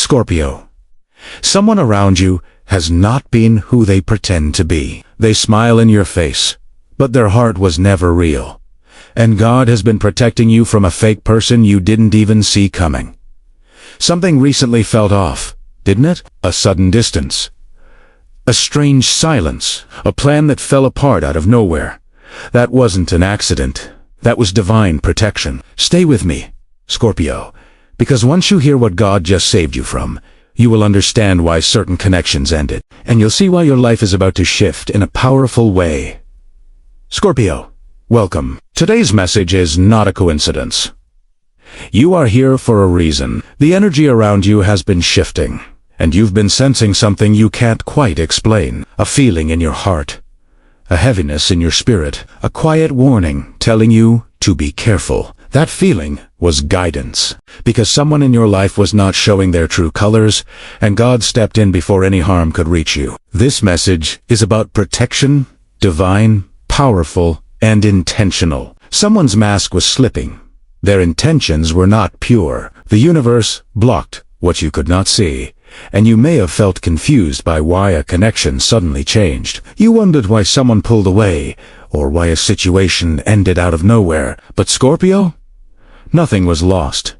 Scorpio. Someone around you has not been who they pretend to be. They smile in your face, but their heart was never real. And God has been protecting you from a fake person you didn't even see coming. Something recently felt off, didn't it? A sudden distance. A strange silence. A plan that fell apart out of nowhere. That wasn't an accident. That was divine protection. Stay with me, Scorpio, because once you hear what God just saved you from, you will understand why certain connections ended, and you'll see why your life is about to shift in a powerful way. Scorpio, welcome. Today's message is not a coincidence. You are here for a reason. The energy around you has been shifting, and you've been sensing something you can't quite explain. A feeling in your heart, a heaviness in your spirit, a quiet warning telling you to be careful. That feeling was guidance, because someone in your life was not showing their true colors, and God stepped in before any harm could reach you. This message is about protection, divine, powerful, and intentional. Someone's mask was slipping. Their intentions were not pure. The universe blocked what you could not see, and you may have felt confused by why a connection suddenly changed. You wondered why someone pulled away, or why a situation ended out of nowhere. But Scorpio, nothing was lost.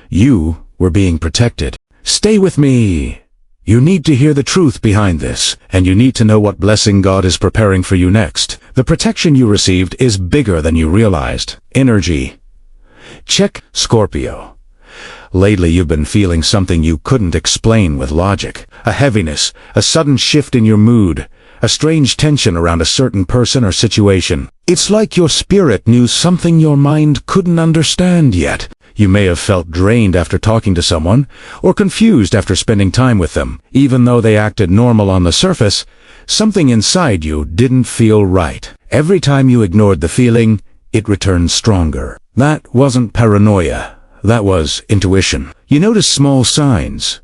You were being protected. Stay with me. You need to hear the truth behind this, and you need to know what blessing God is preparing for you next. The protection you received is bigger than you realized. Energy. Check, Scorpio. Lately you've been feeling something you couldn't explain with logic. A heaviness, a sudden shift in your mood, a strange tension around a certain person or situation. It's like your spirit knew something your mind couldn't understand yet. You may have felt drained after talking to someone, or confused after spending time with them. Even though they acted normal on the surface, something inside you didn't feel right. Every time you ignored the feeling, it returned stronger. That wasn't paranoia. That was intuition. You noticed small signs.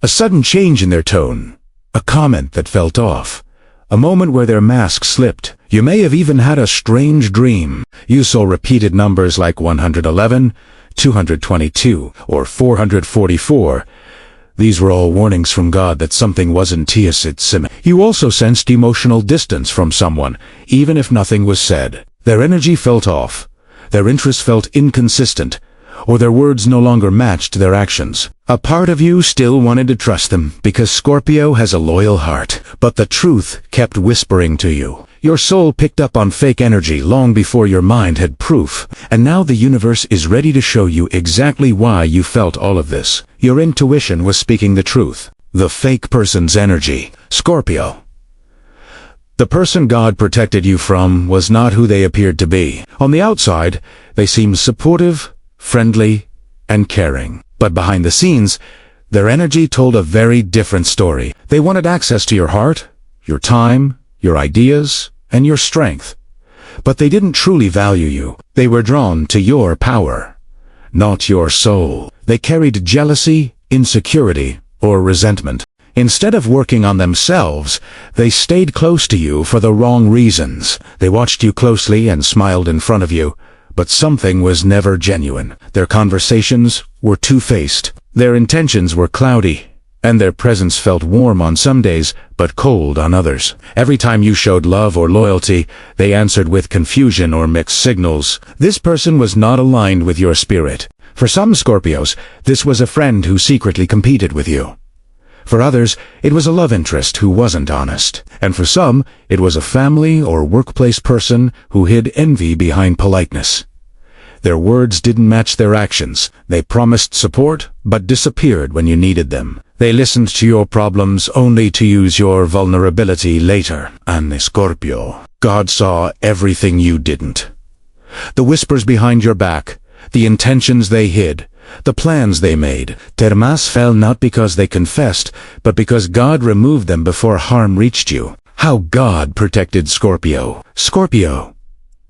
A sudden change in their tone. A comment that felt off. A moment where their mask slipped. You may have even had a strange dream. You saw repeated numbers like 111, 222, or 444. These were all warnings from God that something wasn't sim. You also sensed emotional distance from someone, even if nothing was said. Their energy felt off. Their interest felt inconsistent, or their words no longer matched their actions. A part of you still wanted to trust them, because Scorpio has a loyal heart, but the truth kept whispering to you. Your soul picked up on fake energy long before your mind had proof, and now the universe is ready to show you exactly why you felt all of this. Your intuition was speaking the truth. The fake person's energy. Scorpio. The person God protected you from was not who they appeared to be. On the outside, they seemed supportive, friendly, and caring. But behind the scenes, their energy told a very different story. They wanted access to your heart, your time, your ideas, and your strength. But they didn't truly value you. They were drawn to your power, not your soul. They carried jealousy, insecurity, or resentment. Instead of working on themselves, they stayed close to you for the wrong reasons. They watched you closely and smiled in front of you, but something was never genuine. Their conversations were two-faced. Their intentions were cloudy, and their presence felt warm on some days, but cold on others. Every time you showed love or loyalty, they answered with confusion or mixed signals. This person was not aligned with your spirit. For some Scorpios, this was a friend who secretly competed with you. For others, it was a love interest who wasn't honest. And for some, it was a family or workplace person who hid envy behind politeness. Their words didn't match their actions. They promised support, but disappeared when you needed them. They listened to your problems only to use your vulnerability later. And Scorpio, God saw everything you didn't. The whispers behind your back, the intentions they hid, the plans they made. Termas fell not because they confessed, but because God removed them before harm reached you. How God protected Scorpio. Scorpio.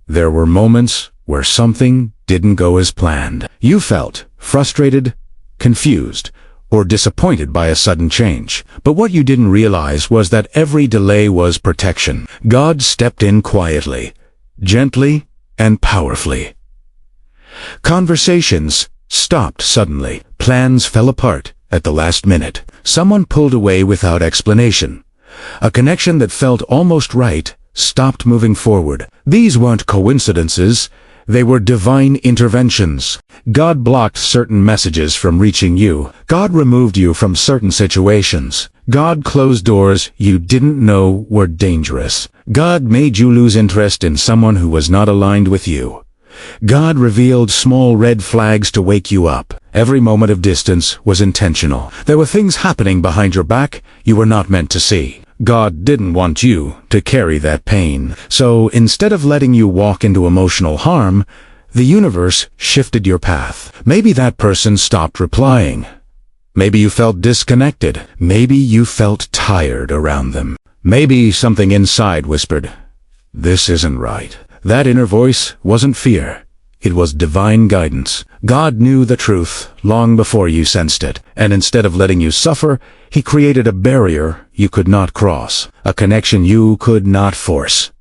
There were moments where something didn't go as planned. You felt frustrated, confused, or disappointed by a sudden change. But what you didn't realize was that every delay was protection. God stepped in quietly, gently, and powerfully. Conversations stopped suddenly. Plans fell apart, at the last minute. Someone pulled away without explanation. A connection that felt almost right stopped moving forward. These weren't coincidences. They were divine interventions. God blocked certain messages from reaching you. God removed you from certain situations. God closed doors you didn't know were dangerous. God made you lose interest in someone who was not aligned with you. God revealed small red flags to wake you up. Every moment of distance was intentional. There were things happening behind your back you were not meant to see. God didn't want you to carry that pain. So instead of letting you walk into emotional harm, the universe shifted your path. Maybe that person stopped replying. Maybe you felt disconnected. Maybe you felt tired around them. Maybe something inside whispered, "This isn't right." That inner voice wasn't fear. It was divine guidance. God knew the truth long before you sensed it, and instead of letting you suffer, He created a barrier you could not cross, a connection you could not force.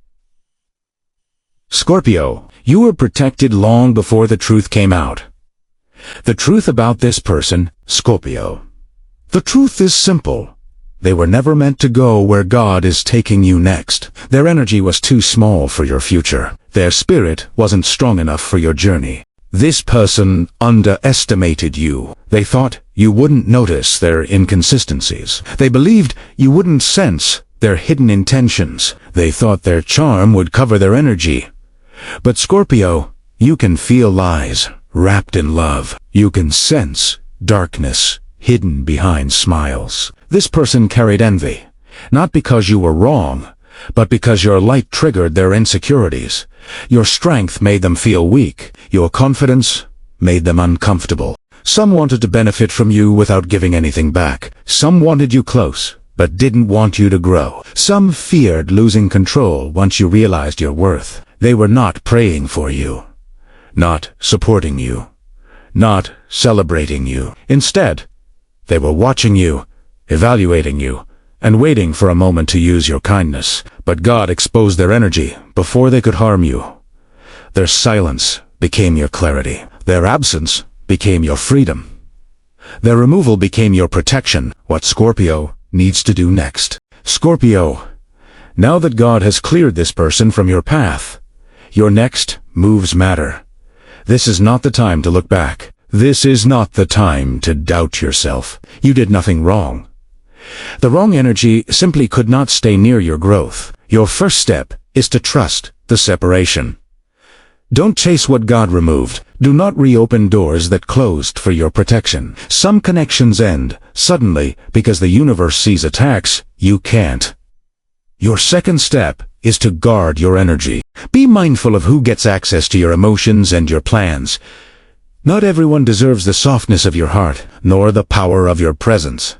Scorpio, you were protected long before the truth came out. The truth about this person, Scorpio. The truth is simple. They were never meant to go where God is taking you next. Their energy was too small for your future. Their spirit wasn't strong enough for your journey. This person underestimated you. They thought you wouldn't notice their inconsistencies. They believed you wouldn't sense their hidden intentions. They thought their charm would cover their energy. But Scorpio, you can feel lies wrapped in love. You can sense darkness hidden behind smiles. This person carried envy, not because you were wrong, but because your light triggered their insecurities. Your strength made them feel weak. Your confidence made them uncomfortable. Some wanted to benefit from you without giving anything back. Some wanted you close, but didn't want you to grow. Some feared losing control once you realized your worth. They were not praying for you, not supporting you, not celebrating you. Instead, they were watching you, evaluating you, and waiting for a moment to use your kindness. But God exposed their energy before they could harm you. Their silence became your clarity. Their absence became your freedom. Their removal became your protection. What Scorpio needs to do next. Scorpio, now that God has cleared this person from your path, your next moves matter. This is not the time to look back. This is not the time to doubt yourself. You did nothing wrong. The wrong energy simply could not stay near your growth. Your first step is to trust the separation. Don't chase what God removed. Do not reopen doors that closed for your protection. Some connections end suddenly because the universe sees attacks you can't. Your second step is to guard your energy. Be mindful of who gets access to your emotions and your plans. Not everyone deserves the softness of your heart, nor the power of your presence.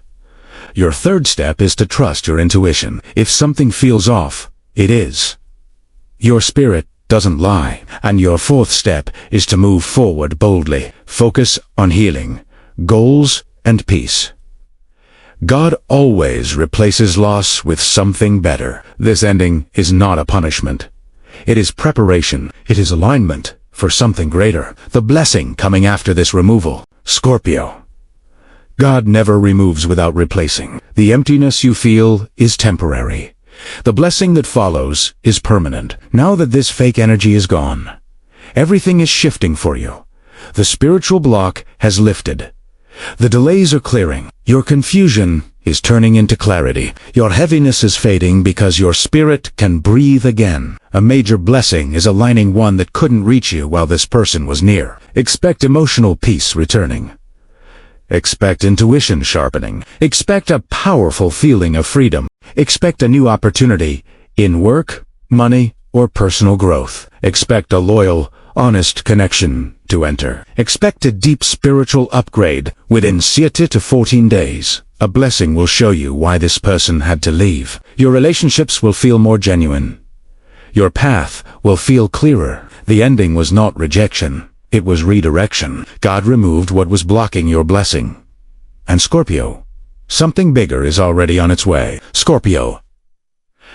Your third step is to trust your intuition. If something feels off, it is. Your spirit doesn't lie. And your fourth step is to move forward boldly. Focus on healing, goals, and peace. God always replaces loss with something better. This ending is not a punishment. It is preparation. It is alignment for something greater. The blessing coming after this removal. Scorpio. God never removes without replacing. The emptiness you feel is temporary. The blessing that follows is permanent. Now that this fake energy is gone, everything is shifting for you. The spiritual block has lifted. The delays are clearing. Your confusion is turning into clarity. Your heaviness is fading because your spirit can breathe again. A major blessing is aligning one that couldn't reach you while this person was near. Expect emotional peace returning. Expect intuition sharpening. Expect a powerful feeling of freedom. Expect a new opportunity in work, money, or personal growth. Expect a loyal, honest connection to enter. Expect a deep spiritual upgrade within 7 to 14 days. A blessing will show you why this person had to leave. Your relationships will feel more genuine. Your path will feel clearer. The ending was not rejection. It was redirection. God removed what was blocking your blessing. And Scorpio, something bigger is already on its way. Scorpio.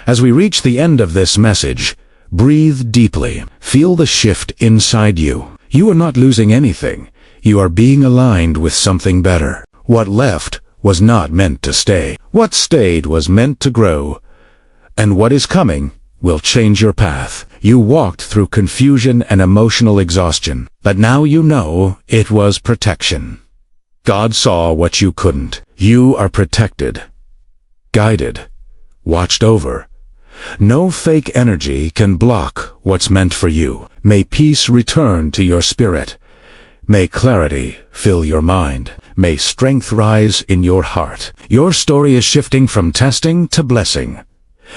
As we reach the end of this message, breathe deeply. Feel the shift inside you. You are not losing anything. You are being aligned with something better. What left was not meant to stay. What stayed was meant to grow. And what is coming will change your path. You walked through confusion and emotional exhaustion, but now you know it was protection. God saw what you couldn't. You are protected, guided, watched over. No fake energy can block what's meant for you. May peace return to your spirit. May clarity fill your mind. May strength rise in your heart. Your story is shifting from testing to blessing.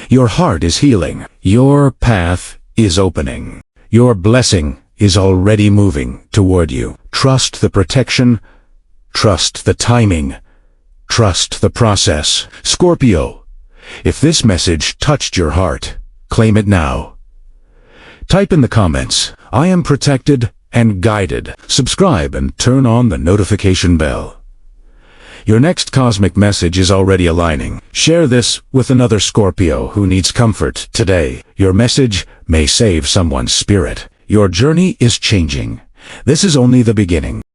Your heart is healing. Your path is opening. Your blessing is already moving toward you. Trust the protection. Trust the timing. Trust the process. Scorpio, if this message touched your heart, claim it now. Type in the comments, "I am protected and guided." Subscribe and turn on the notification bell. Your next cosmic message is already aligning. Share this with another Scorpio who needs comfort today. Your message may save someone's spirit. Your journey is changing. This is only the beginning.